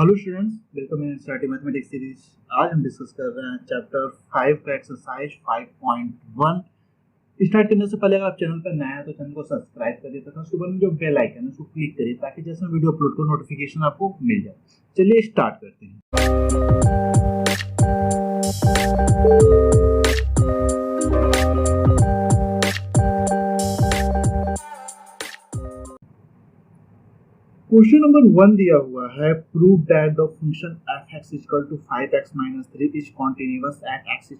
Hello students, welcome in starting mathematics series. आज हम discuss कर रहे हैं चैप्टर 5 का एक्सरसाइज 5.1। स्टार्ट करने से पहले अगर आप चैनल पर नए हैं तो चैनल को सब्सक्राइब करिए तथा उसके बाद जो बेल आइकन है उसको क्लिक करिए ताकि जैसे मैं वीडियो अपलोड करूं नोटिफिकेशन आपको मिल जाए। चलिए स्टार्ट करते हैं। क्वेश्चन नंबर 1 दिया हुआ है, prove that the function f(x) = 5x - 3 is continuous at x =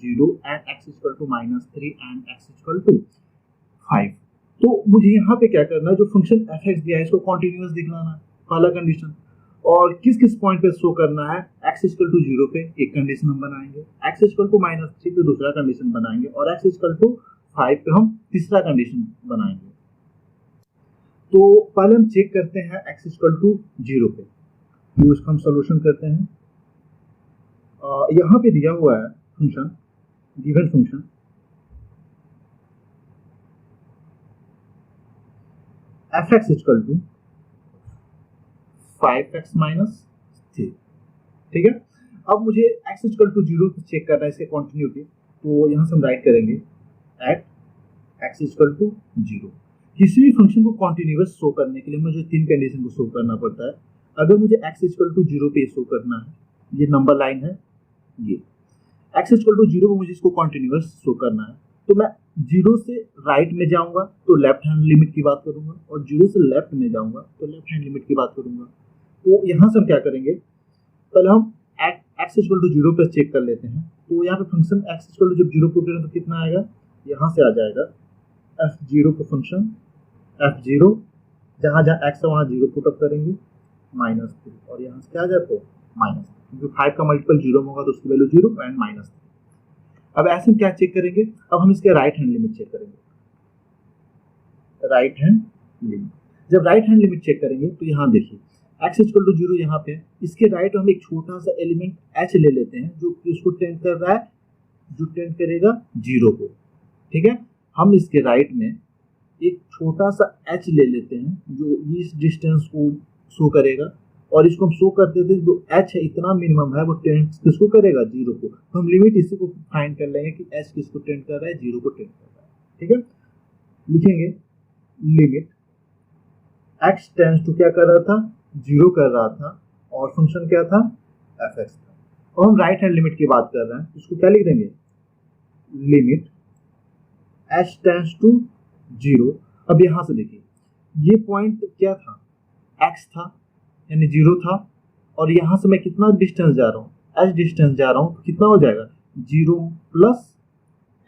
0 at x = -3 and x = 5। तो मुझे यहाँ पे क्या करना है, जो फंक्शन f(x) दिया है इसको कॉन्टिन्यूअस दिखलाना है, पहला कंडीशन। और किस किस पॉइंट पे शो करना है, x = 0 पे एक कंडीशन हम बनाएंगे, x = -3 पे दूसरा कंडीशन बनाएंगे और x = 5 पे हम तीसरा कंडीशन बनाएंगे। तो पहले हम चेक करते हैं x = 0 पे, तो इसका हम सॉल्यूशन करते हैं। यहाँ पे दिया हुआ है function, given function f(x) = 5x - 3। ठीक है, अब मुझे x = 0 पे चेक करना है इसके कंटिन्यूटी, तो यहाँ से हम राइट करेंगे एट x = 0। किसी भी फंक्शन को कॉन्टिन्यूअस शो करने के लिए मुझे तीन कंडीशन को शो करना पड़ता है। अगर मुझे x = 0 पे शो करना है, ये नंबर लाइन है, ये x = 0 पे मुझे इसको कॉन्टिन्यूअस शो करना है, तो मैं 0 से राइट में जाऊंगा तो लेफ्ट हैंड लिमिट की बात करूंगा और 0 से लेफ्ट में जाऊंगा तो लेफ्ट हैंड लिमिट की बात करूंगा। तो यहाँ से हम क्या करेंगे, पहले हम x = 0 पे चेक कर लेते हैं। तो यहाँ पे फंक्शन x = जब 0 पुट करें तो कितना आएगा, यहाँ से आ जाएगा f0 का फंक्शन f0, जहाँ जहाँ x है वहाँ 0 पुट अप करेंगे -3 और यहाँ से क्या आ जाए तो -3, क्योंकि 5 का मल्टीपल 0 में होगा तो उसकी वैल्यू 0 एंड -3। अब ऐसे क्या चेक करेंगे, अब हम इसके राइट हैंड लिमिट चेक करेंगे। राइट हैंड लिमिट, जब राइट हैंड लिमिट चेक करेंगे तो यहाँ देखिए x = 0 यहाँ पे, इसके राइट हम एक छोटा सा एलिमेंट h ले लेते हैं जो इसको टेंड कर रहा है, जो टेंड करेगा 0 को। ठीक है, हम इसके राइट में एक छोटा सा h ले लेते हैं जो इस डिस्टेंस को शो करेगा और इसको हम शो करते थे, जो h है इतना मिनिमम है वो टेंड किसको करेगा, 0 को। तो हम लिमिट इसी को फाइंड कर लेंगे कि h किसको टेंड कर रहा है, 0 को टेंड कर रहा है। ठीक है, लिखेंगे लिमिट x टेंड्स टू क्या कर रहा था, 0 कर रहा था और फंक्शन क्या था, f(x) था। और हम राइट हैंड लिमिट की बात कर रहे हैं, इसको क्या लिख देंगे, लिमिट h टेंड्स टू 0। अब यहाँ से देखिए ये पॉइंट क्या था, x था यानी 0 था, और यहाँ से मैं कितना डिस्टेंस जा रहा हूँ, h डिस्टेंस जा रहा हूँ, तो कितना हो जाएगा 0 +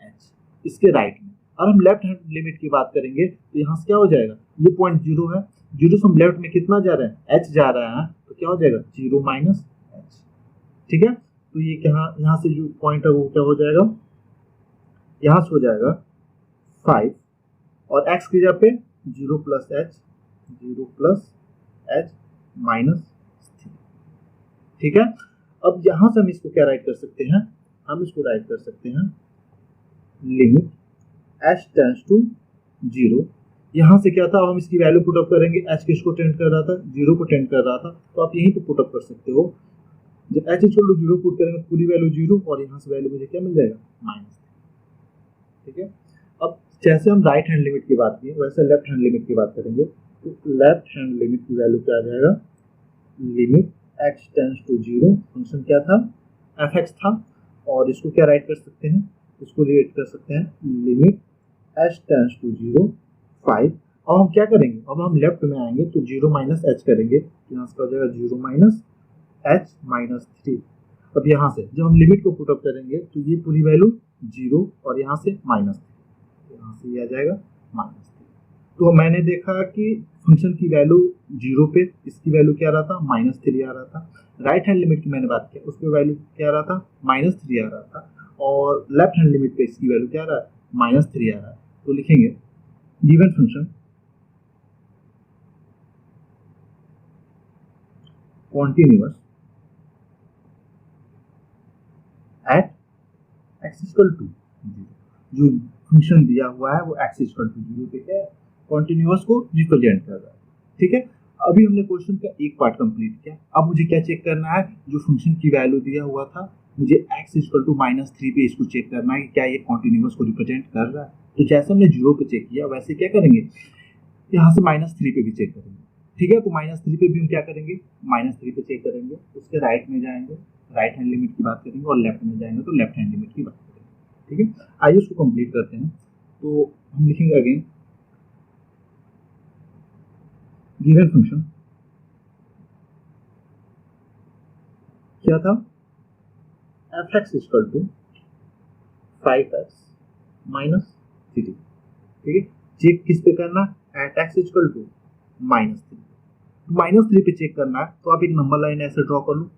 h इसके राइट में। और हम लेफ्ट हैंड लिमिट की बात करेंगे तो यहाँ से क्या हो जाएगा, ये पॉइंट 0 है, 0 से हम लेफ्ट में कितना जा रहे हैं, h जा रहा है, तो क्या हो जाएगा 0 - h। ठीक है, तो ये क्या, यहाँ से जो पॉइंट है वो क्या हो जाएगा, यहाँ से हो जाएगा 5 और x की जगह पे 0 + h, 0 + h -3। ठीक है, अब यहाँ से हम इसको क्या राइट कर सकते हैं, हम इसको राइट कर सकते हैं लिमिट h टेंड्स टू 0। यहाँ से क्या था, अब हम इसकी वैल्यू पुट अप करेंगे, h किसको टेंड कर रहा था, 0 को टेंड कर रहा था, तो आप यहीं पे पुट अप कर सकते हो। जब h = 0 पुट करेंगे तो पूरी वैल्यू 0 और यहाँ से वैल्यू मुझे क्या मिल जाएगा, -3। ठीक है, अब जैसे हम राइट हैंड लिमिट की बात की वैसे लेफ्ट हैंड लिमिट की बात करेंगे, तो लेफ्ट हैंड लिमिट की वैल्यू क्या आ जाएगा, limit x tends to 0, function क्या था, f(x) था, और इसको क्या राइट कर सकते हैं, इसको राइट कर सकते हैं लिमिट h टेंड्स टू 0 5। अब हम क्या करेंगे, अब हम लेफ्ट में आएंगे तो 0 - h करेंगे, तो यहाँ से हो जाएगा 0 - h -3। अब यहाँ से जब हम लिमिट को पुट अप करेंगे तो ये पूरी वैल्यू 0 और यहाँ से -3, यहाँ से ये आ जाएगा -3। तो मैंने देखा कि फंक्शन की वैल्यू 0 पे इसकी वैल्यू क्या आ रहा था, -3 आ रहा था। राइट हैंड लिमिट की मैंने बात की, उसके वैल्यू क्या आ रहा था, -3 आ रहा था, और लेफ्ट हैंड लिमिट पे इसकी वैल्यू क्या आ रहा है, -3 आ रहा है। तो लिखेंगे given function continuous at x = 0। जो फंक्शन दिया हुआ है वो x = 0 पे क्या है, कॉन्टिन्यूअस को रिप्रेजेंट कर रहा है। ठीक है, अभी हमने क्वेश्चन का एक पार्ट कंप्लीट किया। अब मुझे क्या चेक करना है, जो फंक्शन की वैल्यू दिया हुआ था मुझे x इक्वल टू -3 पे इसको चेक करना है कि क्या ये कॉन्टिन्यूअस को रिप्रेजेंट कर रहा है। तो जैसे हमने 0 पे चेक किया वैसे क्या करेंगे, यहाँ से -3 पे भी चेक करेंगे। ठीक है, तो -3 पे भी हम क्या करेंगे, -3 पे चेक करेंगे, उसके राइट में जाएंगे, राइट हैंड लिमिट की बात करेंगे, और लेफ्ट में जाएंगे तो लेफ्ट हैंड लिमिट की बात करेंगे। ठीक है, आइए उसको कंप्लीट करते हैं। तो हम लिखेंगे अगेन गिवन फंक्शन क्या था, f(x) इक्वल टू 5x - 3। ठीक है, चेक किस पे करना, एट x इक्वल टू -3। -3 पे चेक करना है तो आप एक नंबर लाइन ऐसे ड्रॉ कर लो,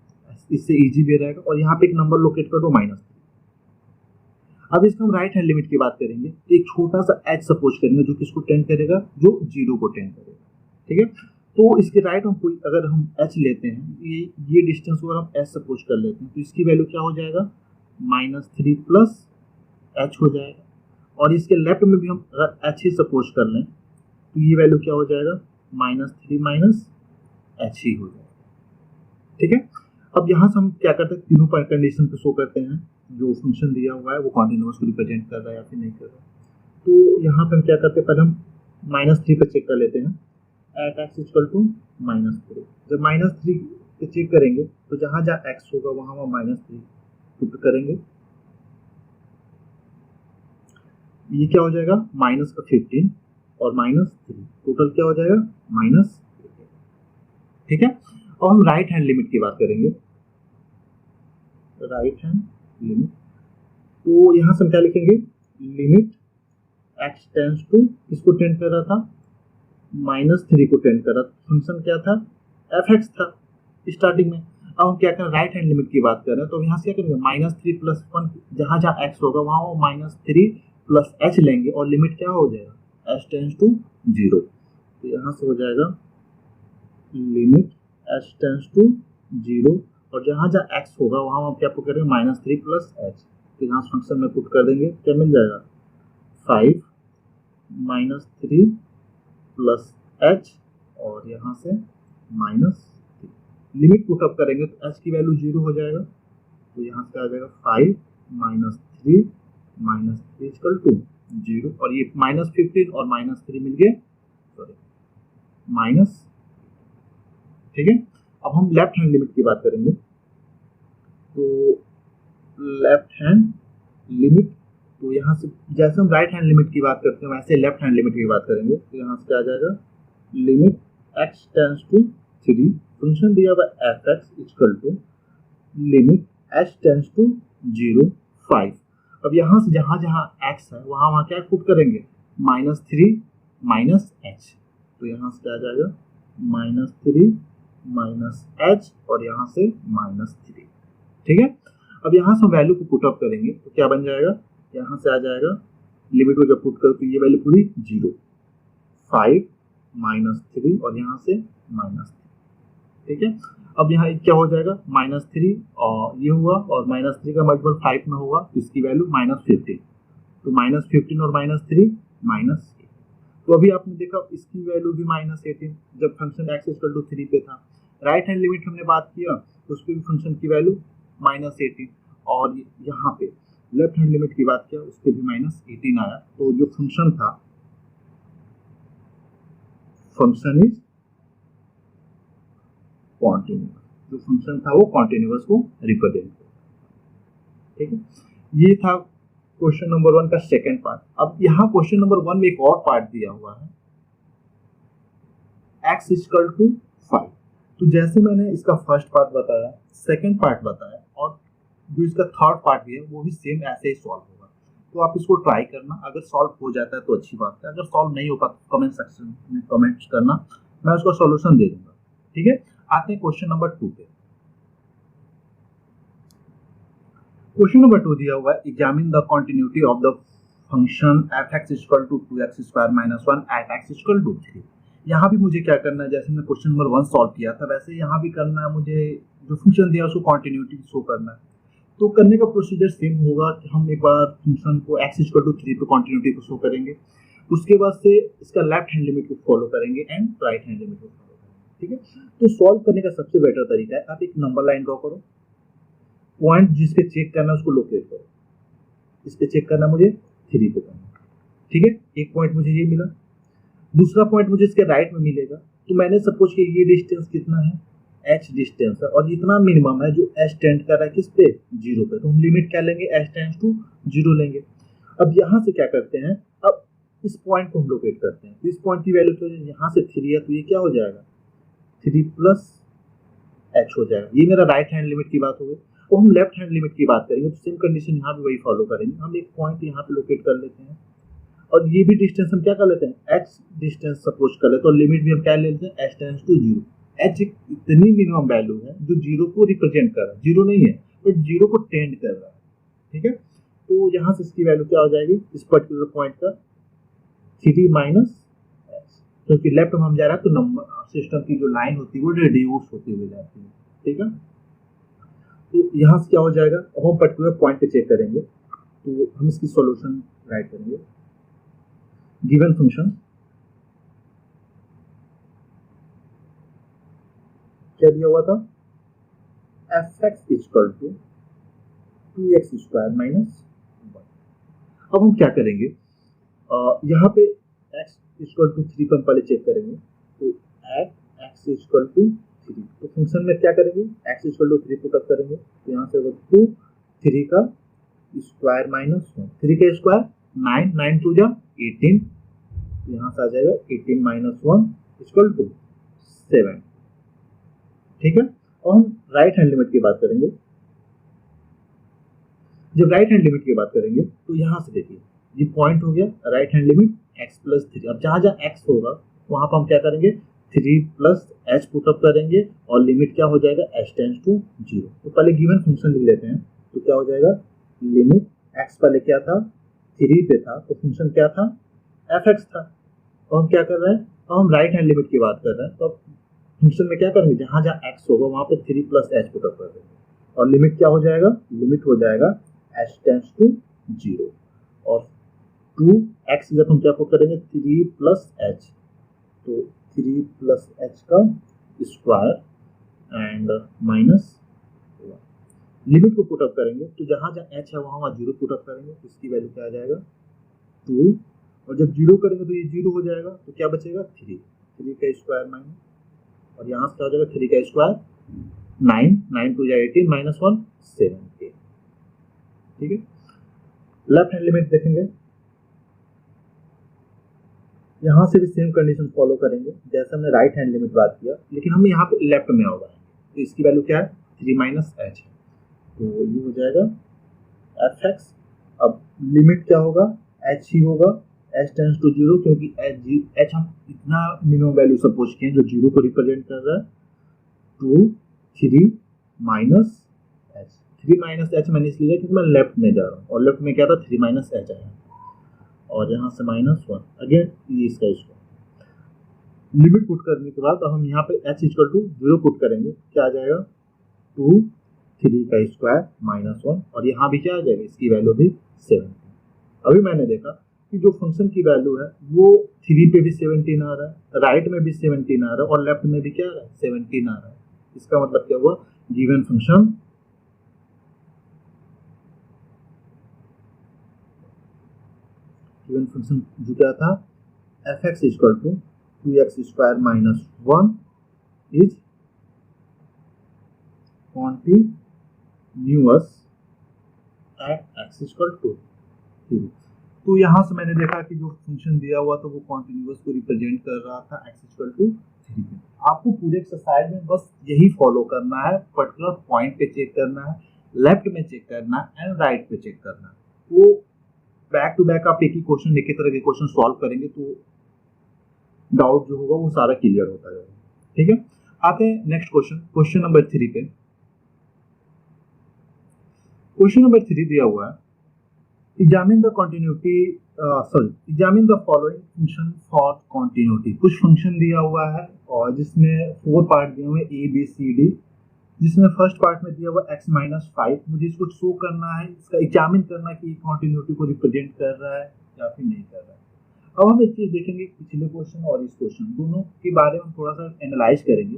इससे इजी भी रहेगा, और यहाँ पे एक नंबर लोकेट कर दो -3। अब इसका हम राइट हैंड लिमिट की बात करेंगे तो एक छोटा सा h सपोज करेंगे जो किसको टेंड करेगा, जो 0 को टेंड करेगा। ठीक है, तो इसके राइट हम कोई अगर हम h लेते हैं, ये डिस्टेंस अगर हम h सपोज कर लेते हैं तो इसकी वैल्यू क्या हो जाएगा, -3 प्लस h हो जाएगा। और इसके लेफ्ट में भी हम अगर h ही सपोज कर लें तो ये वैल्यू क्या हो जाएगा, -3 माइनस h ही हो जाएगा। ठीक है, अब यहाँ से हम क्या करते हैं, तीनों पर कंडीशन पे शो करते हैं जो फंक्शन दिया हुआ है वो कॉन्टिन्यूअस को रिप्रेजेंट कर रहा है या फिर नहीं कर रहा है। तो यहाँ पे हम क्या करते हैं, पहले हम -3 पे चेक कर लेते हैं, एट x इक्वल टू -3। जब -3 पे चेक करेंगे तो जहाँ जहाँ x होगा वहाँ वहाँ -3 पुट करेंगे, ये क्या हो जाएगा, -15 और -3 टोटल क्या हो जाएगा, -15। ठीक है, और हम राइट हैंड लिमिट की बात करेंगे, राइट हैंड लिमिट। तो यहाँ से हम क्या लिखेंगे, लिमिट x टेंड्स टू, इसको टेंड कर रहा था, -3 को टेंड कर रहा था, फंक्शन क्या था, f(x) था स्टार्टिंग में। अब हम क्या करें, राइट हैंड लिमिट की बात कर रहे हैं तो यहाँ से क्या करेंगे, -3 + 1, जहाँ जहाँ x होगा वहाँ वो -3 + h लेंगे और लिमिट क्या हो जाएगा, h टेंड्स टू 0। तो यहाँ से हो जाएगा लिमिट h टेंड्स टू 0, और जहाँ जहाँ x होगा वहाँ हम क्या पुट करेंगे, -3 + h। तो यहाँ फंक्शन में पुट कर देंगे, क्या मिल जाएगा, 5 - 3 + h, और यहाँ से -3। लिमिट पुट अप करेंगे तो h की वैल्यू 0 हो जाएगा, तो यहाँ से आ जाएगा 5 - 3 - 3 इक्वल टू 0, और ये -15 और -3 मिल गए, सॉरी माइनस। ठीक है, अब हम लेफ्ट हैंड लिमिट की बात करेंगे, तो लेफ्ट हैंड लिमिट, तो यहाँ से जैसे हम राइट हैंड लिमिट की बात करते हैं वैसे लेफ्ट हैंड लिमिट की बात करेंगे। तो यहाँ से क्या आ जाएगा, limit x tends to 3, function दिया हुआ f(x) equal to limit h tends to 0 5। अब यहाँ से जहाँ जहाँ x है वहाँ वहाँ क्या पुट करेंगे, -3 -h। तो यहाँ से क्या आ जाएगा, -3 -h, और यहाँ से -3। ठीक है, अब यहाँ से हम वैल्यू को पुट अप करेंगे तो क्या बन जाएगा, यहाँ से आ जाएगा, लिमिट को जब पुट करो तो ये वैल्यू पूरी 0, 5 -3 और यहाँ से -3। ठीक है, अब यहाँ क्या हो जाएगा, -3 और ये हुआ, और -3 का मल्टीपल 5 में होगा तो इसकी वैल्यू -15। तो -15 और -3 -8। तो अभी आपने देखा इसकी वैल्यू भी -18 जब फंक्शन x इक्वल टू 3 पे था। राइट हैंड लिमिट हमने बात किया तो उस पर भी फंक्शन की वैल्यू -18, और यहाँ पे लेफ्ट हैंड लिमिट की बात किया उस पर भी -18 आया। तो जो फंक्शन था, फंक्शन इज कॉन्टिन्यूअस, जो फंक्शन था वो कॉन्टिन्यूअस को रिप्रेजेंट करता। ठीक है, ये था क्वेश्चन नंबर 1 का सेकंड पार्ट। अब यहाँ क्वेश्चन नंबर 1 में एक और पार्ट दिया हुआ है, x इक्वल टू 5। तो जैसे मैंने इसका फर्स्ट पार्ट बताया, सेकंड पार्ट बताया, और जो इसका थर्ड पार्ट भी है वो भी सेम ऐसे ही सॉल्व होगा। तो आप इसको ट्राई करना, अगर सॉल्व हो जाता है तो अच्छी बात है, अगर सॉल्व नहीं हो पाता तो कमेंट सेक्शन में कमेंट करना, मैं उसका सॉल्यूशन दे दूंगा। ठीक है, आते हैं क्वेश्चन नंबर 2 पे। क्वेश्चन नंबर 2 दिया हुआ है, examine the continuity of the function f(x) equal to 2x² - 1 at x equal to 3। यहाँ भी मुझे क्या करना है, जैसे मैंने क्वेश्चन नंबर 1 सॉल्व किया था वैसे यहाँ भी करना है, मुझे जो फंक्शन दिया उसको कॉन्टिन्यूटी शो करना है। तो करने का प्रोसीजर सेम होगा कि हम एक बार फंक्शन को x इक्वल टू 3 पे कॉन्टिन्यूटी को शो करेंगे, उसके बाद से इसका लेफ्ट हैंड लिमिट को फॉलो करेंगे एंड राइट हैंड लिमिट को फॉलो करेंगे। ठीक है। तो सॉल्व करने का सबसे बेटर तरीका है, आप एक नंबर लाइन ड्रॉ करो, पॉइंट जिस पे चेक करना है उसको लोकेट करो। इस पे चेक करना मुझे 3 पे करना, ठीक है। एक पॉइंट मुझे ये मिला, दूसरा पॉइंट मुझे इसके राइट में मिलेगा। तो मैंने सपोज कि ये डिस्टेंस कितना है, h डिस्टेंस है, और इतना मिनिमम है जो h टेंड कर रहा है किस पे, 0 पे। तो हम लिमिट क्या लेंगे, h टेंड्स टू 0 लेंगे। अब यहाँ से क्या करते हैं, अब इस पॉइंट को हम लोकेट करते हैं। तो इस पॉइंट की वैल्यू क्या है, यहाँ से 3 है तो ये क्या हो जाएगा, 3 प्लस h हो जाएगा। ये मेरा राइट हैंड लिमिट की बात हो गई। तो हम लेफ्ट हैंड लिमिट की बात करेंगे तो सेम कंडीशन यहाँ भी वही फॉलो करेंगे। हम एक पॉइंट यहाँ पे लोकेट कर लेते हैं, और ये भी डिस्टेंस हम क्या कर लेते हैं, h डिस्टेंस सपोज कर लेते हैं, और लिमिट भी हम क्या लेते हैं, h टेंड्स टू 0। h एक इतनी मिनिमम वैल्यू है जो 0 को रिप्रेजेंट कर रहा है, 0 नहीं है बट 0 को टेंड कर रहा है, ठीक है। तो यहाँ से इसकी वैल्यू क्या हो जाएगी, इस पर्टिकुलर पॉइंट का 3 माइनस h, क्योंकि लेफ्ट में हम जा रहा है तो नंबर सिस्टम की जो लाइन होती है वो रिड्यूस होती हुई जाती है, ठीक है। तो यहाँ से क्या हो जाएगा, अब हम पर्टिकुलर पॉइंट पे चेक करेंगे। तो हम इसकी सॉल्यूशन राइट करेंगे। गिवन फंक्शन क्या दिया हुआ था, f(x) equal to 2x square minus 1। अब हम क्या करेंगे, यहाँ पे x इक्वल टू 3 को हम पहले चेक करेंगे। तो एट x इक्वल टू 3, तो फंक्शन में क्या करेंगे, x equal to 3 put up करेंगे। तो यहाँ से 2 3 का स्क्वायर माइनस 1, 3 का स्क्वायर 9, 9 2 जा 18, यहाँ से आ जाएगा 18 माइनस 1 इक्वल टू 7, ठीक है। और हम राइट हैंड लिमिट की बात करेंगे। जब राइट हैंड लिमिट की बात करेंगे तो यहाँ से देखिए, ये पॉइंट हो गया right hand limit x plus 3। अब जहाँ जहाँ x होगा वहाँ पर हम क्या करेंगे, 3 प्लस h पुट अप करेंगे, और लिमिट क्या हो जाएगा, h टेंड्स टू 0। तो पहले गिवन फंक्शन लिख लेते हैं। तो क्या हो जाएगा, लिमिट x पहले क्या था, 3 पे था, तो फंक्शन क्या था, f(x) था। और हम क्या कर रहे हैं, तो हम राइट हैंड लिमिट की बात कर रहे हैं। तो फंक्शन में क्या करेंगे, जहाँ जहाँ x होगा वहाँ पे 3 प्लस h पुट अप कर देंगे, और लिमिट क्या हो जाएगा, लिमिट हो जाएगा h टेंड्स टू 0, और 2x जब हम क्या पुट करेंगे, 3 प्लस h, तो 3 प्लस h का स्क्वायर एंड माइनस 1। लिमिट को पुट अप करेंगे तो जहाँ जहाँ h है वहाँ 0 पुट अप करेंगे, तो इसकी वैल्यू क्या आ जाएगा, 2, और जब 0 करेंगे तो ये 0 हो जाएगा, तो क्या बचेगा, 3 का स्क्वायर माइनस, और यहाँ से क्या हो जाएगा, 3 का स्क्वायर 9, 9 2 जा 18 माइनस 1 7, ठीक है। लेफ्ट हैंड लिमिट देखेंगे, यहाँ से भी सेम कंडीशन फॉलो करेंगे जैसे हमने राइट हैंड लिमिट बात किया, लेकिन हम यहाँ पे लेफ्ट में होगा। तो इसकी वैल्यू क्या है, 3 माइनस h है, तो ये हो जाएगा f(x). अब लिमिट क्या होगा, h ही होगा, h टेंड्स टू 0, क्योंकि h हम इतना मिनिमम वैल्यू सपोज किए जो 0 को रिप्रेजेंट कर रहा है। 2 3 माइनस h, 3 माइनस h मैंने इसलिए क्योंकि मैं लेफ्ट में जा रहा हूँ, और लेफ्ट में क्या था, 3 माइनस h आया, और यहाँ से माइनस 1 अगेन ये इसका स्क्वायर। लिमिट पुट करने के बाद हम यहाँ पे h इक्वल टू 0 पुट करेंगे, क्या आ जाएगा, 2 3 का स्क्वायर माइनस 1, और यहाँ भी क्या आ जाएगा, इसकी वैल्यू भी 17। अभी मैंने देखा कि जो फंक्शन की वैल्यू है वो 3 पे भी 17 आ रहा है, राइट में भी 17 आ रहा है, और लेफ्ट में भी क्या आ रहा है, 17 आ रहा है। इसका मतलब क्या हुआ, गिवन फंक्शन जो क्या था, f(x) equal to 2x square minus 1 is continuous at x equal to 3। तो यहाँ से मैंने देखा कि जो फंक्शन दिया हुआ था वो कॉन्टिन्यूअस को रिप्रेजेंट कर रहा था x इक्वल टू 3 पे। आपको पूरे एक्सरसाइज में बस यही फॉलो करना है, पर्टिकुलर पॉइंट पे चेक करना है, लेफ्ट में चेक करना है एंड राइट पे चेक करना है। वो बैक टू बैक आप एक ही क्वेश्चन, एक ही तरह के क्वेश्चन सॉल्व करेंगे तो डाउट जो होगा वो सारा क्लियर होता जाएगा, ठीक है। आते हैं नेक्स्ट क्वेश्चन, क्वेश्चन नंबर 3 पे। क्वेश्चन नंबर 3 दिया हुआ है, examine the following function for continuity. कुछ फंक्शन दिया हुआ है और जिसमें 4 पार्ट दिए हुए A B C D, जिसमें फर्स्ट पार्ट में दिया हुआ x माइनस 5। मुझे इसको शो करना है, इसका एग्जामिन करना है कि कॉन्टिन्यूटी को रिप्रेजेंट कर रहा है या फिर नहीं कर रहा है। अब हम एक चीज देखेंगे, पिछले क्वेश्चन और इस क्वेश्चन दोनों के बारे में थोड़ा सा एनालाइज करेंगे।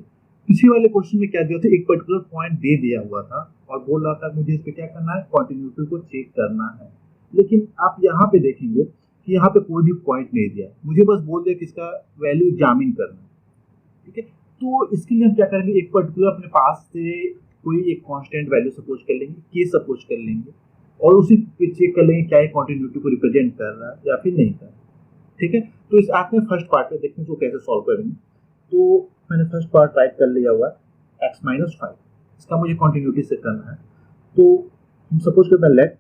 पिछले वाले क्वेश्चन में क्या दिया था, एक पर्टिकुलर पॉइंट दे दिया हुआ था और बोल रहा था मुझे इस पे क्या करना है, कंटिन्यूटी को चेक करना है। लेकिन आप यहाँ पे देखेंगे कि यहाँ पे कोई भी पॉइंट नहीं दिया, मुझे बस बोल दिया कि इसका वैल्यू एग्जामिन करना है। ठीक है, तो इसके लिए हम क्या करेंगे, एक पर्टिकुलर अपने पास से कोई एक कांस्टेंट वैल्यू सपोज कर लेंगे, के सपोज कर लेंगे, और उसी पे चेक कर लेंगे क्या ये कंटिन्यूटी को रिप्रेजेंट कर रहा है या फिर नहीं कर रहा है। ठीक है, तो इस आप में फर्स्ट पार्ट में देखते हैं इसको कैसे सॉल्व करेंगे। तो मैंने फर्स्ट पार्ट राइट कर लिया हुआ है x-5, इसका मुझे कंटिन्यूटी से करना है। तो हम सपोज करते हैं let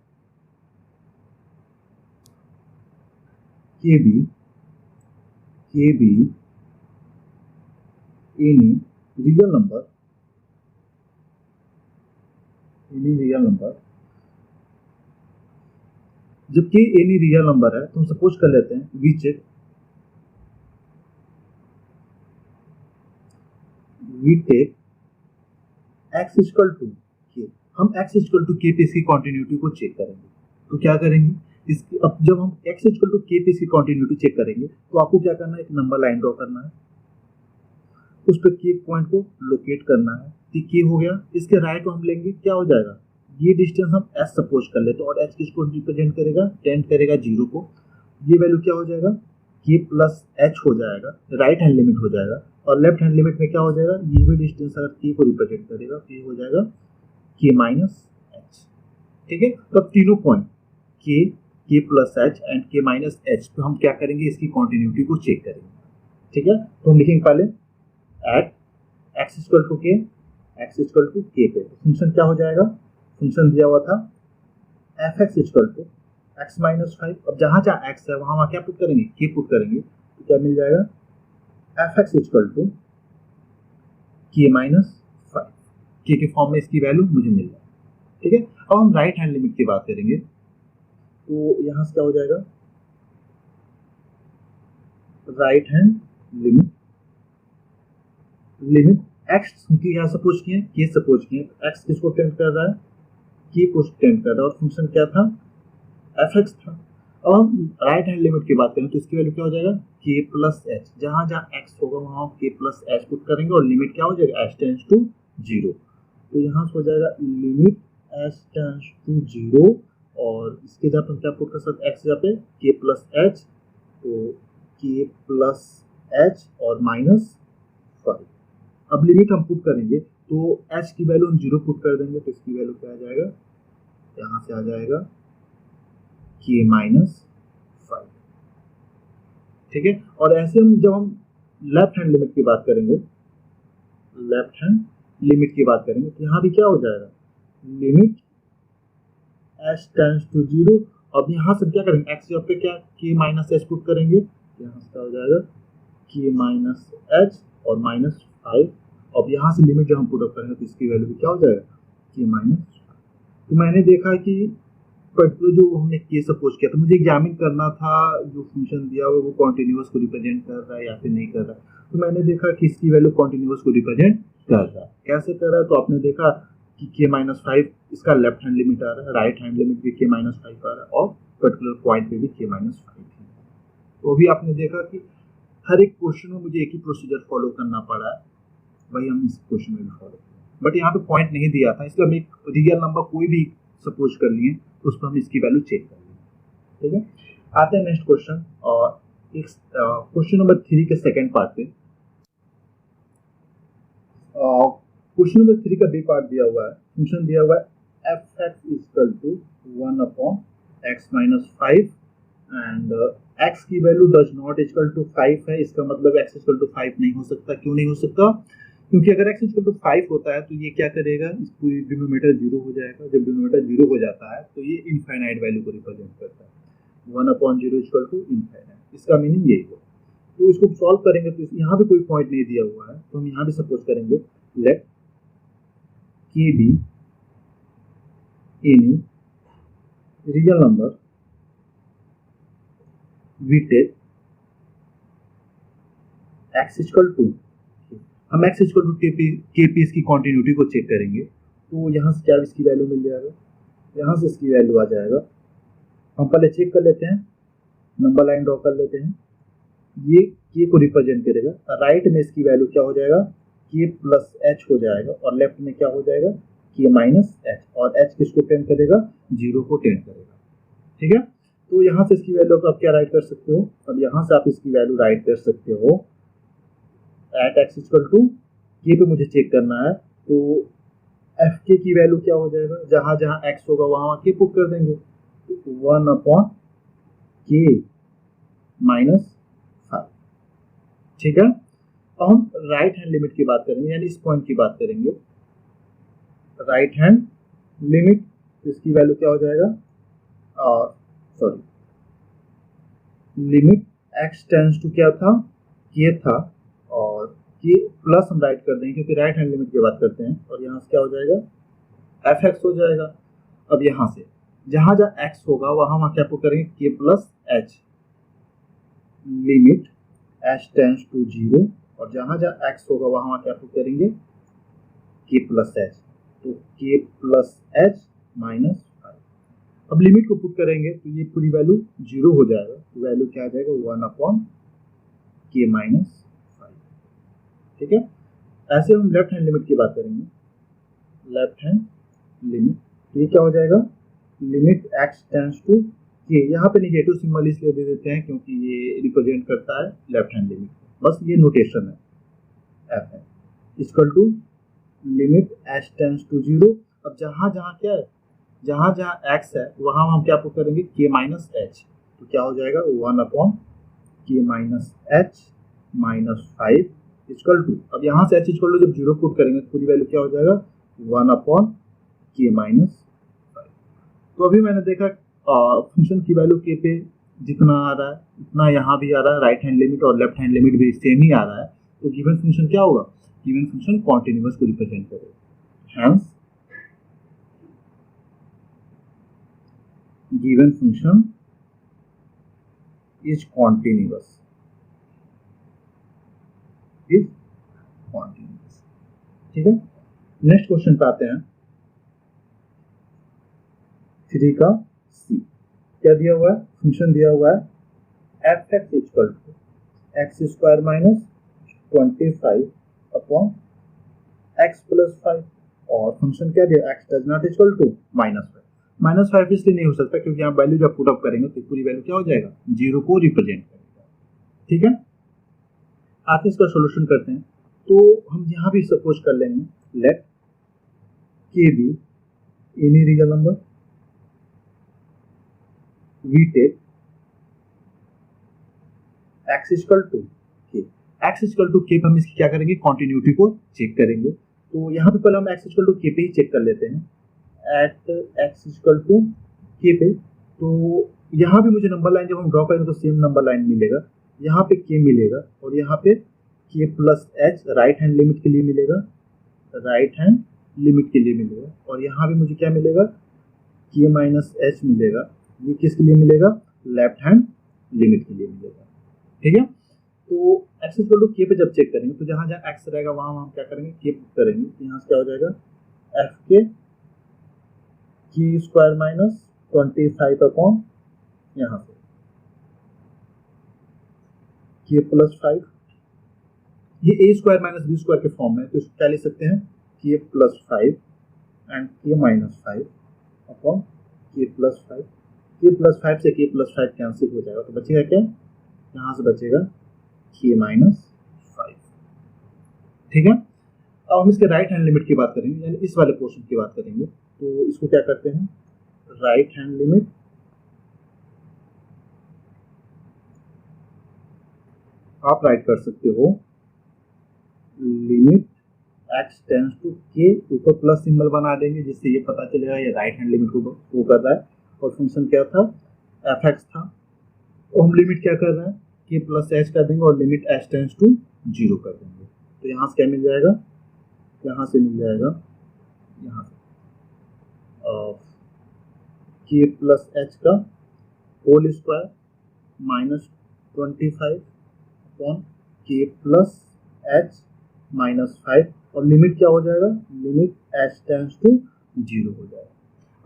KB any real number, जब k any रियल नंबर है तो हम सपोज कर लेते हैं we take x equal to k। हम x इक्वल टू k पे इसकी कंटिन्यूटी को चेक करेंगे। तो क्या करेंगे, इसकी अब जब हम x इक्वल टू k पे इसकी कंटिन्यूटी चेक करेंगे तो आपको क्या करना है, एक नंबर लाइन ड्रॉ करना है, उस पर k पॉइंट को लोकेट करना है। तो k हो गया, इसके राइट हम लेंगे, क्या हो जाएगा, ये डिस्टेंस हम s सपोज कर लेते हैं और h किसको रिप्रेजेंट करेगा, टेंड करेगा 0 को। ये वैल्यू क्या हो जाएगा, k प्लस h हो जाएगा, राइट हैंड लिमिट हो जाएगा। और लेफ्ट हैंड लिमिट में क्या हो जाएगा, ये भी डिस्टेंस अगर k को रिप्रेजेंट करेगा तो ये हो जाएगा k माइनस h। ठीक है, तो अब तीनों point k plus h and k minus h, तो हम क्या करेंगे, इसकी कंटिन्यूटी को चेक करेंगे। ठीक है, तो हम लिखेंगे पहले at x equal to k, x equal to k पे फंक्शन क्या हो जाएगा, फंक्शन दिया हुआ था fx equal to x minus 5। अब जहाँ जहाँ x है वहाँ क्या पुट करेंगे, k पुट करेंगे, तो क्या मिल जाएगा, fx equal to k minus 5, k के फॉर्म में इसकी वैल्यू मुझे मिल जाएगा। ठीक है, अब हम राइट हैंड लिमिट की बात करेंगे। तो यहाँ से क्या हो जाएगा, राइट हैंड लिमिट x क्योंकि यहाँ सपोज किए k सपोज किए, तो x किसको टेंड कर रहा है, k को टेंड कर रहा है, और फंक्शन क्या था, fx था। अब हम राइट हैंड लिमिट की बात करें तो इसकी वैल्यू क्या हो जाएगा, k प्लस h, जहाँ जहाँ x होगा वहाँ k प्लस h पुट करेंगे और लिमिट क्या हो जाएगा, h टेंड्स टू 0। तो यहाँ से हो जाएगा लिमिट h टेंड्स टू 0, और इसके जहाँ पर क्या पुट कर सकते हैं, x जहाँ पे k प्लस h, तो k प्लस h और माइनस 5। अब लिमिट हम पुट करेंगे तो h की वैल्यू हम 0 पुट कर देंगे, तो इसकी वैल्यू क्या आ जाएगा, यहाँ से आ जाएगा k माइनस 5। ठीक है, और ऐसे हम जब हम लेफ्ट हैंड लिमिट की बात करेंगे, तो यहाँ भी क्या हो जाएगा, लिमिट h टेंड्स टू 0। अब यहाँ से क्या करेंगे, x पे क्या k माइनस h पुट करेंगे, यहाँ से क्या हो जाएगा, k माइनस h और माइनस 5। अब यहाँ से लिमिट जब हम पुट अप करेंगे तो इसकी वैल्यू भी क्या हो जाएगा, k माइनस 5। तो मैंने देखा कि पर्टिकुलर जो हमने k सपोज किया, तो मुझे एग्जामिन करना था जो फंक्शन दिया हुआ वो कॉन्टिन्यूअस को रिप्रेजेंट कर रहा है या फिर नहीं कर रहा है। तो मैंने देखा कि इसकी वैल्यू कॉन्टिन्यूअस को रिप्रेजेंट कर रहा है। कैसे कर रहा है, तो आपने देखा कि k माइनस 5 इसका लेफ्ट हैंड लिमिट आ रहा है, राइट हैंड लिमिट भी k माइनस 5 आ रहा है, और पर्टिकुलर पॉइंट पे भी k माइनस 5 है। तो अभी आपने देखा कि हर एक क्वेश्चन में मुझे एक ही प्रोसीजर फॉलो करना पड़ा है, वही हम इस क्वेश्चन में भी फॉलो करें। बट यहाँ पे पॉइंट नहीं दिया था, इसलिए हम एक रियल नंबर कोई भी सपोज कर लिए तो उस पर हम इसकी वैल्यू चेक कर लेंगे। ठीक है, आते हैं नेक्स्ट क्वेश्चन, और क्वेश्चन नंबर 3 के सेकेंड पार्ट पे। क्वेश्चन नंबर 3 का बी पार्ट दिया हुआ है, फंक्शन दिया हुआ है fx equal to 1 upon x minus 5 and x की value does not equal to 5 है। इसका मतलब x इक्वल टू 5 नहीं हो सकता। क्यों नहीं हो सकता, क्योंकि अगर x इक्वल टू 5 होता है तो ये क्या करेगा, इस पूरी डिनोमिनेटर 0 हो जाएगा। जब डिनोमिनेटर 0 हो जाता है तो ये इनफाइनाइट वैल्यू को रिप्रेजेंट करता है, 1 अपॉन 0 इक्वल टू इनफाइनाइट। इसका मीनिंग यही है। तो इसको सॉल्व करेंगे तो यहाँ पे कोई पॉइंट नहीं दिया हुआ है, तो हम यहाँ भी सपोज करेंगे let k be any real number we take x equal to, हम x इक्वल टू के पी इसकी कॉन्टिन्यूटी को चेक करेंगे। तो यहाँ से क्या इसकी वैल्यू मिल जाएगा, यहाँ से इसकी वैल्यू आ जाएगा। हम पहले चेक कर लेते हैं, नंबर लाइन ड्रॉ कर लेते हैं। ये के को रिप्रेजेंट करेगा, राइट में इसकी वैल्यू क्या हो जाएगा, के प्लस एच हो जाएगा, और लेफ्ट में क्या हो जाएगा, के माइनस एच, और एच किसको टेंड करेगा, 0 को टेंड करेगा। ठीक है, तो यहाँ से इसकी वैल्यू को आप क्या राइट कर सकते हो, अब यहाँ से आप इसकी वैल्यू राइट कर सकते हो eight x equal to k पे मुझे चेक करना है, तो एफ के की वैल्यू क्या हो जाएगा, जहां जहां एक्स होगा वहां के पुट कर देंगे, 1 के माइनस 5। ठीक है, अब हम राइट हैंड लिमिट की बात करेंगे, यानी इस पॉइंट की बात करेंगे। राइट हैंड लिमिट, इसकी वैल्यू क्या हो जाएगा, sorry, limit x tends to क्या था, के था, और के प्लस हम राइट कर देंगे क्योंकि राइट हैंड लिमिट की बात करते हैं, और यहाँ से क्या हो जाएगा, एफ एक्स हो जाएगा। अब यहाँ से जहां जहां एक्स होगा वहां क्या पुट करेंगे, k plus h, limit h tends to 0, और जहां जहां एक्स होगा वहां क्या पुट करेंगे, के प्लस एच, तो के प्लस एच माइनस 5। अब लिमिट को पुट करेंगे तो ये पूरी वैल्यू 0 हो जाएगा, तो वैल्यू क्या आ जाएगा, 1 के माइनस 5। ठीक है, ऐसे हम लेफ्ट हैंड लिमिट की बात करेंगे। लेफ्ट हैंड लिमिट, तो ये क्या हो जाएगा, लिमिट एक्स टेंड्स टू के, यहाँ पे नेगेटिव सिंबल इसलिए दे देते हैं क्योंकि ये रिप्रेजेंट करता है लेफ्ट हैंड लिमिट, बस ये नोटेशन है। एफ है equal to limit h tends to 0। अब जहां जहां क्या है, जहां जहां एक्स है वहां हम क्या पुट करेंगे, के माइनस एच, तो क्या हो जाएगा, 1 k minus h minus 5 equal to, अब यहाँ से एच इक्वल टू जब 0 पुट करेंगे तो पूरी वैल्यू क्या हो जाएगा, 1 के माइनस 5। तो अभी मैंने देखा फंक्शन की वैल्यू के पे जितना आ रहा है उतना यहाँ भी आ रहा है, राइट हैंड लिमिट और लेफ्ट हैंड लिमिट भी सेम ही आ रहा है, तो गिवन फंक्शन क्या होगा, गिवन फंक्शन कॉन्टिन्यूअस को रिप्रेजेंट करेगा। Hence given function is continuous, is continuous. ठीक है, नेक्स्ट क्वेश्चन पे आते हैं। 3 का सी, क्या दिया हुआ है, फंक्शन दिया हुआ है f x equal to x square minus 25 upon x plus 5, और फंक्शन क्या दिया, x does not equal to minus 5 इसलिए नहीं हो सकता क्योंकि यहाँ वैल्यू जब पुट अप करेंगे तो पूरी वैल्यू क्या हो जाएगा, 0 को रिप्रेजेंट करेगा। ठीक है, आते इसका सोल्यूशन करते हैं। तो हम यहाँ भी सपोज कर लेंगे, let k be any real number, we take x equal to k, x equal to k पे हम इसकी क्या करेंगे, कंटिन्यूटी को चेक करेंगे। तो यहाँ पे पहले हम एक्स इक्वल टू के पे ही चेक कर लेते हैं, eight x equal to k पे। तो यहाँ भी मुझे नंबर लाइन जब हम ड्रॉ करेंगे तो सेम नंबर लाइन मिलेगा, यहाँ पे के मिलेगा और यहाँ पे के plus H right hand limit के लिए मिलेगा, राइट हैंड लिमिट के लिए मिलेगा, और यहाँ भी मुझे क्या मिलेगा, के माइनस एच मिलेगा, ये किसके लिए मिलेगा, लेफ्ट हैंड लिमिट के लिए मिलेगा। ठीक है, तो एक्स इक्वल टू के पे जब चेक करेंगे तो जहां जहां एक्स रहेगा वहां हम क्या करेंगे, के पुट करेंगे, तो यहाँ से क्या हो जाएगा, एफ के स्क्वायर माइनस 25 अपॉन यहाँ से के प्लस 5, ये ए स्क्वायर माइनस बी स्क्वायर के फॉर्म में, तो इसको क्या लिख सकते हैं, के प्लस 5 एंड के माइनस 5 अपॉन के प्लस 5, के प्लस 5 से के प्लस 5 कैंसिल हो जाएगा, तो बचेगा क्या, यहाँ से बचेगा के माइनस 5। ठीक है, अब हम इसके राइट हैंड लिमिट की बात करेंगे, यानी इस वाले पोर्शन की बात करेंगे। तो इसको क्या करते हैं, राइट हैंड लिमिट आप राइट कर सकते हो, लिमिट एक्स टेंड्स टू के, ऊपर प्लस सिंबल बना देंगे जिससे ये पता चलेगा ये राइट हैंड लिमिट को कर रहा है, और फंक्शन क्या था, एफ एक्स था, तो हम लिमिट क्या कर रहे हैं, के प्लस एच कर देंगे और लिमिट एच टेंड्स टू 0 कर देंगे। तो यहाँ से क्या मिल जाएगा, यहाँ से मिल जाएगा, यहाँ से के प्लस एच का होल स्क्वायर माइनस 25 अपॉन के प्लस एच माइनस 5, और लिमिट क्या हो जाएगा, लिमिट एच टेंड्स टू 0 हो जाएगा।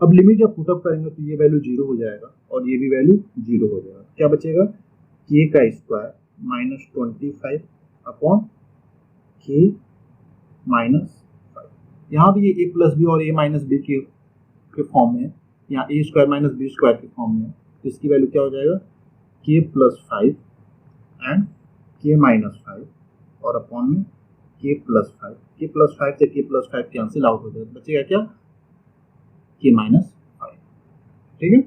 अब लिमिट जब पुटअप करेंगे तो ये वैल्यू 0 हो जाएगा और ये भी वैल्यू 0 हो जाएगा, क्या बचेगा, के का स्क्वायर -25 अपॉन k -5। यहाँ भी ये a प्लस बी और a माइनस बी के फॉर्म में है, यहाँ a square minus b square के फॉर्म में है, तो इसकी वैल्यू क्या हो जाएगा k plus 5 and k minus 5 और अपॉन में k प्लस 5। k प्लस 5 से k प्लस 5 कैंसिल आउट हो जाएगा, बचेगा क्या k माइनस 5। ठीक है,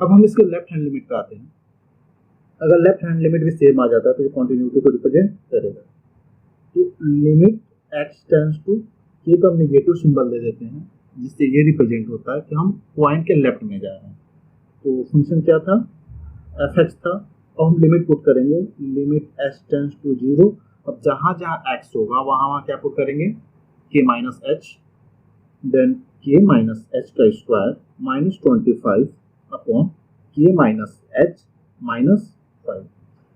अब हम इसके लेफ्ट हैंड लिमिट पे आते हैं। अगर लेफ्ट हैंड लिमिट भी सेम आ जाता है तो ये कॉन्टिन्यूटी को रिप्रेजेंट करेगा। तो limit x tends to k को हम नेगेटिव सिंबल दे देते हैं, जिससे ये रिप्रेजेंट होता है कि हम पॉइंट के लेफ्ट में जा रहे हैं। तो फंक्शन क्या था, fx था, और हम लिमिट पुट करेंगे, लिमिट x टेंड्स टू 0। अब जहाँ जहाँ x होगा वहाँ क्या पुट करेंगे, k minus h, then k minus h का square -25 upon k minus h minus 5।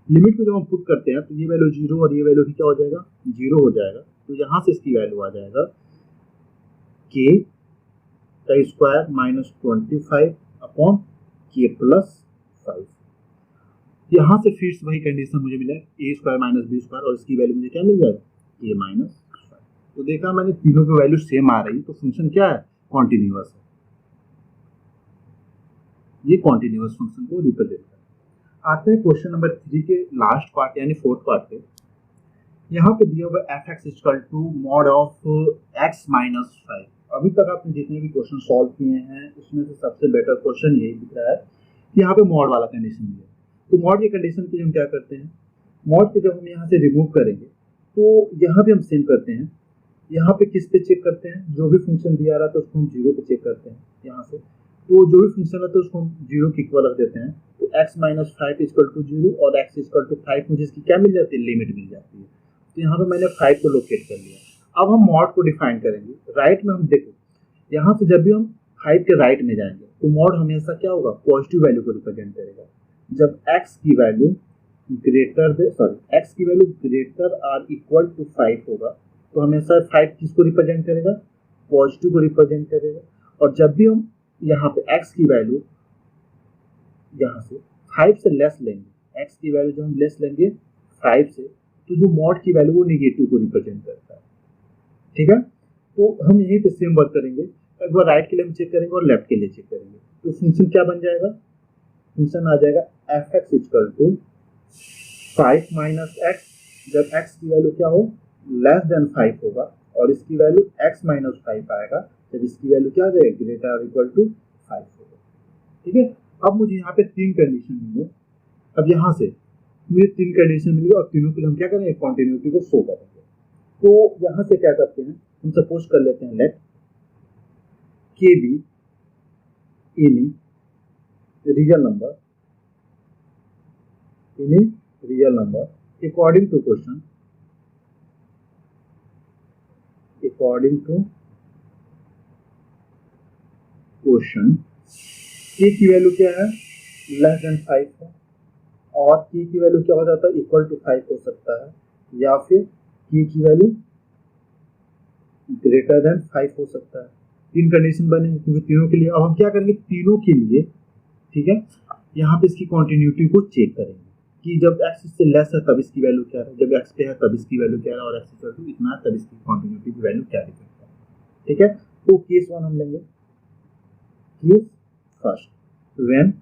Limit को जब हम पुट करते हैं तो ये वैल्यू 0 और ये वैल्यू भी क्या हो जाएगा, 0 हो जाएगा। तो यहाँ से इसकी वैल्यू आ जाएगा k का स्क्वायर -25 अपॉन k प्लस 5। यहाँ से फिर वही कंडीशन मुझे मिला, a square minus b square, और इसकी वैल्यू मुझे क्या मिल जाएगा, k माइनस 5। तो देखा मैंने तीनों की वैल्यू सेम आ रही, तो फंक्शन क्या है, कॉन्टिन्यूअस है। ये कॉन्टिन्यूअस फंक्शन को रिप्रेजेंट करता है। आते हैं क्वेश्चन नंबर 3 के लास्ट पार्ट यानी फोर्थ पार्ट पे। यहाँ पे दिया हुआ f(x) equal to mod of x minus 5। अभी तक आपने जितने भी क्वेश्चन सॉल्व किए हैं उसमें से सबसे बेटर क्वेश्चन यही दिख रहा है कि यहाँ पे मॉड वाला कंडीशन दिया है। तो मॉड के कंडीशन के हम क्या करते हैं, मॉड के जब हम यहाँ से रिमूव करेंगे तो यहाँ भी हम सेम करते हैं। यहाँ पे किस पे चेक करते हैं, जो भी फंक्शन दिया रहा था उसको हम 0 पे चेक करते हैं। यहाँ से तो जो भी फंक्शन रहता है उसको हम 0 के इक्वल रख देते हैं। तो x माइनस 5 इक्वल टू 0 और x इक्वल टू 5 मुझे इसकी क्या मिल जाती है, लिमिट मिल जाती है। तो यहाँ पे मैंने 5 को लोकेट कर लिया। अब हम मॉड को डिफाइन करेंगे। राइट में हम देखो, यहाँ से जब भी हम 5 के राइट में जाएंगे तो मॉड हमेशा क्या होगा, पॉजिटिव वैल्यू को रिप्रेजेंट करेगा। जब x की value greater or equal to 5 होगा तो हमेशा 5 किसको रिप्रेजेंट करेगा, पॉजिटिव को रिप्रेजेंट करेगा। और जब भी हम यहाँ पे x की वैल्यू यहाँ से 5 से लेस लेंगे, x की वैल्यू जो हम लेस लेंगे 5 से, तो जो मॉड की वैल्यू वो नेगेटिव को रिप्रेजेंट करता है। ठीक है, तो हम यहीं पे सेम वर्क करेंगे। एक बार राइट के लिए हम चेक करेंगे और लेफ्ट के लिए चेक करेंगे। तो फंक्शन क्या बन जाएगा, फंक्शन आ जाएगा f(x) equal to 5 minus x। जब x की वैल्यू क्या हो, लेस देन 5 होगा, और इसकी वैल्यू x माइनस 5 आएगा जब इसकी वैल्यू क्या आ जाएगी, ग्रेटर इक्वल टू 5 होगा। ठीक है, अब मुझे यहाँ पे 3 कंडीशन मिले। अब यहाँ से मुझे 3 कंडीशन मिली और तीनों के लिए हम क्या करेंगे, कॉन्टिन्यूटी को शो करेंगे। तो यहाँ से क्या करते हैं, हम सपोज कर लेते हैं late k be in real number according to question, k की वैल्यू क्या है, लेस देन 5 है, और k की वैल्यू क्या हो जाता है, इक्वल टू 5 हो सकता है, या फिर k की वैल्यू ग्रेटर देन 5 हो सकता है। 3 कंडीशन बने क्योंकि तीनों के लिए। अब हम क्या करेंगे, तीनों के लिए, ठीक है, यहाँ पे इसकी कॉन्टिन्यूटी को चेक करेंगे कि जब x इससे लेस है तब इसकी वैल्यू क्या है, जब x पे है तब इसकी वैल्यू क्या है, और x इक्वल टू इतना है तब इसकी कॉन्टिन्यूटी की वैल्यू क्या है। ठीक है, तो केस 1 हम लेंगे। केस फर्स्ट, व्हेन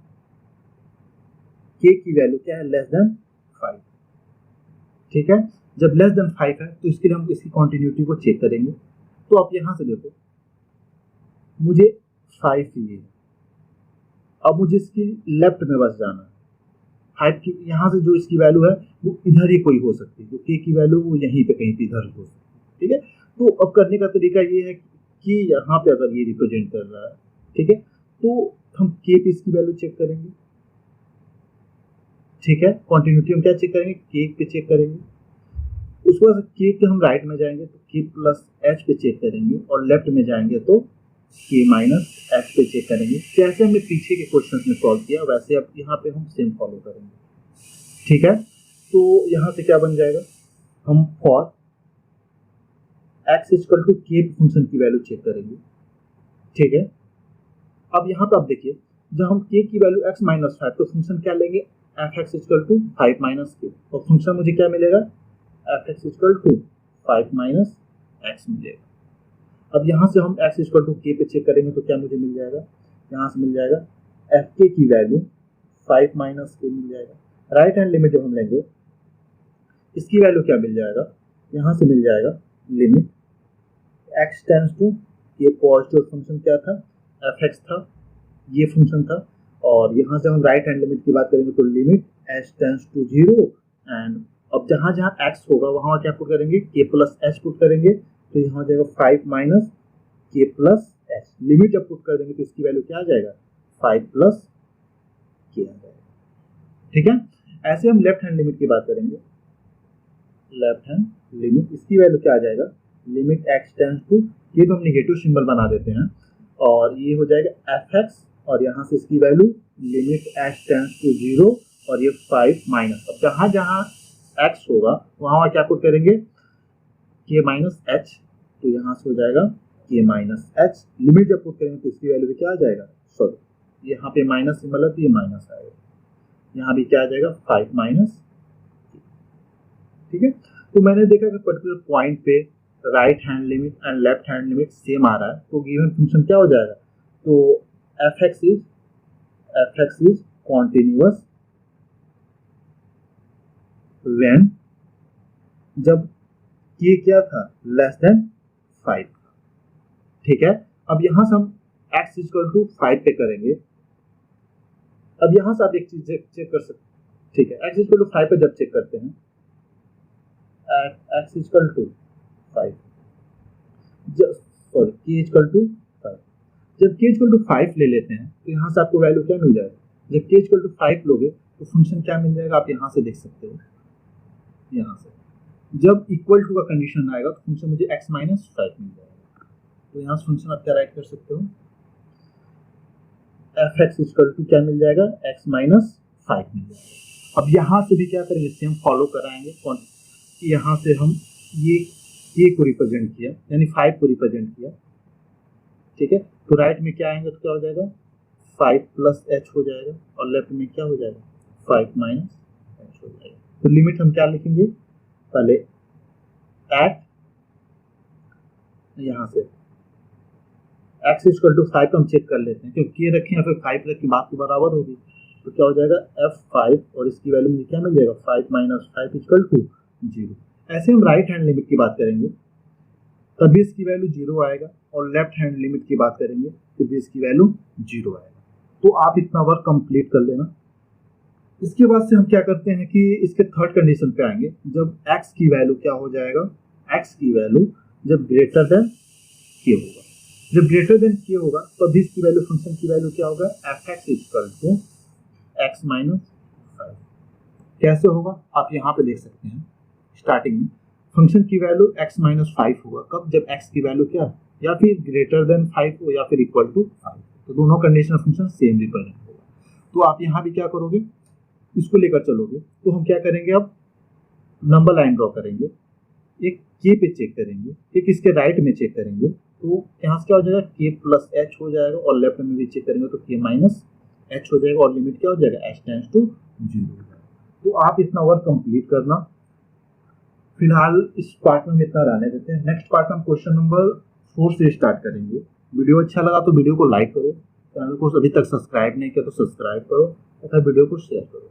k की वैल्यू क्या है, लेस देन 5। ठीक है, जब लेस देन 5 है तो इसके लिए हम इसकी कॉन्टिन्यूटी को चेक करेंगे। तो आप यहाँ से देखो, मुझे 5 चाहिए, अब मुझे इसकी लेफ्ट में बस जाना है। 5 की यहाँ से जो इसकी वैल्यू है वो इधर ही कोई हो सकती है, जो k की वैल्यू वो यहीं पे कहीं पे इधर हो सकती है। ठीक है, तो अब करने का तरीका ये है कि यहाँ पे अगर ये रिप्रेजेंट कर रहा है, ठीक है, तो हम k पे इसकी वैल्यू चेक करेंगे। ठीक है, कॉन्टिन्यूटी हम क्या चेक करेंगे, k पे चेक करेंगे। उसके बाद k पे हम राइट में जाएंगे तो k प्लस h पे चेक करेंगे, और लेफ्ट में जाएंगे तो k माइनस h पे चेक करेंगे। जैसे हमने पीछे के क्वेश्चन में सॉल्व किया वैसे अब यहाँ पे हम सेम फॉलो करेंगे। ठीक है, तो यहाँ से क्या बन जाएगा, हम for x equal to k function की वैल्यू चेक करेंगे। ठीक है, अब यहाँ पे आप देखिए, जब हम k की वैल्यू x माइनस 5 तो फंक्शन क्या लेंगे f x equal to 5 minus k, और फंक्शन मुझे क्या मिलेगा f x equal to 5 minus x मिलेगा। अब यहाँ से हम x इक्वल टू k पे चेक करेंगे तो क्या मुझे मिल जाएगा, यहाँ से मिल जाएगा एफ के की वैल्यू 5 माइनस के मिल जाएगा। राइट हैंड लिमिट जब हम लेंगे इसकी वैल्यू क्या मिल जाएगा, यहाँ से मिल जाएगा लिमिट x टेंड्स टू, ये पॉजिटिव फंक्शन क्या था एफ एक्स था, ये फंक्शन था, और यहाँ से हम राइट हैंड लिमिट की बात करेंगे तो limit h tends to 0 and अब जहाँ जहाँ x होगा वहाँ क्या पुट करेंगे k प्लस h पुट करेंगे, तो यहाँ हो जाएगा 5 minus k plus h। Limit जब पुट कर देंगे तो इसकी वैल्यू क्या आ जाएगा 5 प्लस k आ जाएगा। ठीक है, ऐसे हम लेफ्ट हैंड लिमिट की बात करेंगे, लेफ्ट हैंड लिमिट इसकी वैल्यू क्या आ जाएगा लिमिट x टेंड्स टू, ये भी हम निगेटिव सिंबल बना देते हैं और ये हो जाएगा एफ एक्स, और यहाँ से इसकी value limit h tends to 0 और ये 5 माइनस, अब जहाँ जहाँ x होगा वहाँ क्या पुट करेंगे k माइनस h, तो यहाँ से हो जाएगा k माइनस h। लिमिट जब पुट करेंगे तो इसकी वैल्यू क्या आ जाएगा, सॉरी यहाँ पे माइनस सिंबल है तो ये माइनस आएगा, यहाँ भी क्या आ जाएगा 5 माइनस। ठीक है, तो मैंने देखा कि पर्टिकुलर पॉइंट पे right hand limit and left hand limit same आ रहा है, तो गिवन फंक्शन क्या हो जाएगा, तो f x is continuous when जब k क्या था लेस देन 5। ठीक है, अब यहां से हम x इक्वल टू 5 पे करेंगे। अब यहां से आप एक चीज चेक कर सकते हैं, ठीक है, x इक्वल टू 5 पे जब चेक करते हैं x equal to 5, sorry k equal to 5, जब k इक्वल टू 5 ले लेते हैं तो यहाँ से आपको वैल्यू क्या मिल जाएगा, जब k इक्वल टू 5 लोगे तो फंक्शन क्या मिल जाएगा, आप यहाँ से देख सकते हो, यहाँ से जब इक्वल टू का कंडीशन आएगा तो फंक्शन मुझे x माइनस 5 मिल जाएगा। तो यहाँ से फंक्शन आप क्या राइट कर सकते हो, एफ एक्स इक्वल टू क्या मिल जाएगा x माइनस 5 मिल जाएगा। अब यहाँ से भी क्या करेंगे, सेम फॉलो कराएंगे, यहाँ से हम ये k को रिप्रेजेंट किया यानी 5 को रिप्रेजेंट किया। ठीक है, तो राइट में क्या आएंगे तो क्या हो जाएगा 5 प्लस h हो जाएगा, और लेफ्ट में क्या हो जाएगा 5 माइनस h हो जाएगा। तो लिमिट हम क्या लिखेंगे, पहले एट यहाँ से x इक्वल टू 5 हम चेक कर लेते हैं, क्योंकि k रखें या फिर 5 रखें बात तो बराबर होगी, तो क्या हो जाएगा f5 और इसकी वैल्यू मुझे क्या मिल जाएगा 5 माइनस 5 इक्वल टू 0। ऐसे हम राइट हैंड लिमिट की बात करेंगे तभी इसकी वैल्यू 0 आएगा, और लेफ्ट हैंड लिमिट की बात करेंगे तभी इसकी वैल्यू 0 आएगा। तो आप इतना वर्क कंप्लीट कर लेना। इसके बाद से हम क्या करते हैं कि इसके थर्ड कंडीशन पे आएंगे, जब x की वैल्यू क्या हो जाएगा, x की वैल्यू जब ग्रेटर देन k होगा, जब ग्रेटर देन k होगा तो अभी इसकी वैल्यू फंक्शन की वैल्यू क्या होगा f x equal to x minus 5। कैसे होगा आप यहाँ पे देख सकते हैं, स्टार्टिंग में फंक्शन की वैल्यू x माइनस 5 होगा, कब जब x की वैल्यू क्या है या फिर ग्रेटर देन 5 हो या फिर इक्वल टू 5, तो दोनों कंडीशन फंक्शन सेम रिप्रेजेंट होगा। तो आप यहाँ भी क्या करोगे, इसको लेकर चलोगे, तो हम क्या करेंगे, अब नंबर लाइन ड्रॉ करेंगे, एक k पे चेक करेंगे, एक इसके राइट में चेक करेंगे, तो यहाँ से क्या हो जाएगा k प्लस h हो जाएगा, और लेफ्ट में भी चेक करेंगे तो k माइनस h हो जाएगा, और लिमिट क्या हो जाएगा h टेंड्स टू 0 हो जाएगा। तो आप इतना वर्क कंप्लीट करना। फिलहाल इस पार्ट में इतना रहने देते हैं, नेक्स्ट पार्ट में हम क्वेश्चन नंबर 4 से स्टार्ट करेंगे। वीडियो अच्छा लगा तो वीडियो को लाइक करो, चैनल को अभी तक सब्सक्राइब नहीं किया तो सब्सक्राइब करो तथा वीडियो को शेयर करो।